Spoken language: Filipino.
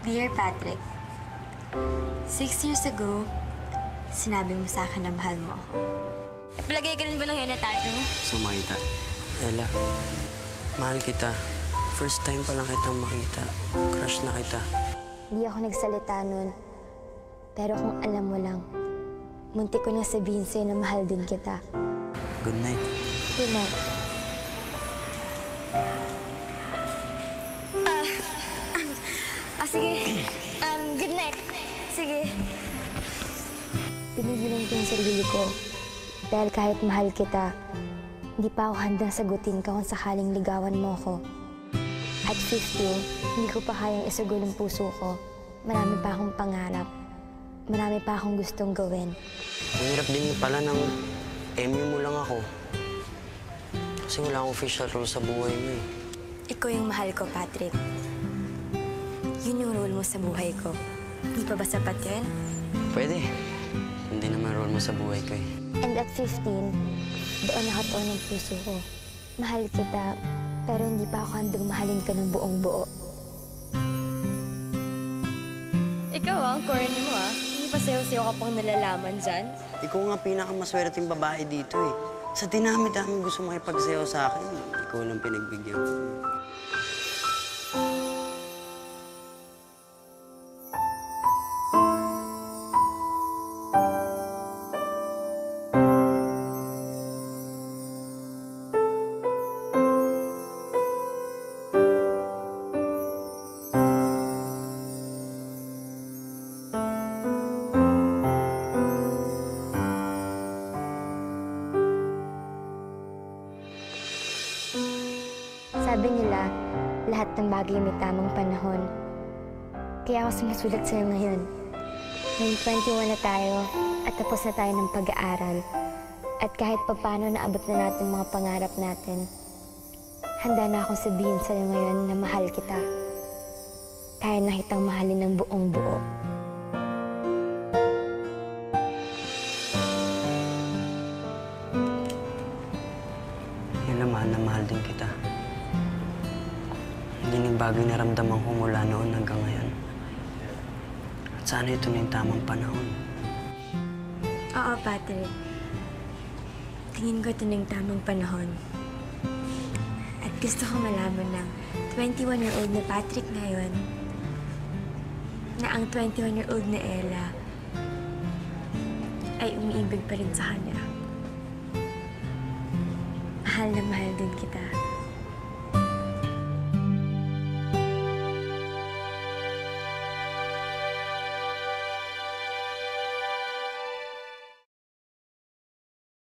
Dear Patrick, 6 years ago, sinabi mo sa akin na mahal mo ako. Palagay ka rin ba ng henna tattoo? Sumakita. Ella, mahal kita. First time pa lang kitang makita. Crush na kita. Hindi ako nagsalita nun. Pero kung alam mo lang, muntik ko na sabihin sa'yo na mahal din kita. Good night. Good night. Sige. Good night. Sige. Pinigilan ko yung sarili ko. Dahil kahit mahal kita, hindi pa ako handang sagutin ka kung sakaling ligawan mo ako. At 15, hindi ko pa kayang isugol ang puso ko. Marami pa akong pangarap. Marami pa akong gustong gawin. Mahirap din pala ng MU mo lang ako. Kasi wala akong official role sa buhay mo eh. Ikaw yung mahal ko, Patrick. Yun yung role mo sa buhay ko. Hindi pa ba sapat yan? Pwede. Hindi naman role mo sa buhay ko eh. And at 15, doon nakataon ng puso ko. Mahal kita, pero hindi pa ako handang mahalin ka ng buong buo. Ikaw ang corny mo Hindi pa sayo-sayo ka pang nalalaman dyan? Ikaw nga pinakamaswerteng babae dito eh. Sa dinami-dami gusto makipagsayaw sa akin, ikaw lang pinagbigyan ko. Sabi nila, lahat ng bagay may tamang panahon. Kaya ako sumusulat sa'yo ngayon. Ngayong 21 na tayo at tapos na tayo ng pag-aaral. At kahit papano naabot na natin mga pangarap natin, handa na akong sabihin sa'yo ngayon na mahal kita. Kaya na kitang mahalin ng buong buo. Yan na mahal din kita. Hindi nagbago yung naramdaman ko mula noon hanggang ngayon. At sana ito na yung tamang panahon. Oo, Patrick. Tingin ko ito na yung tamang panahon. At gusto ko malaman ng 21-year-old na Patrick ngayon na ang 21-year-old na Ella ay umiibig pa rin sa kanya. Mahal na mahal din kita.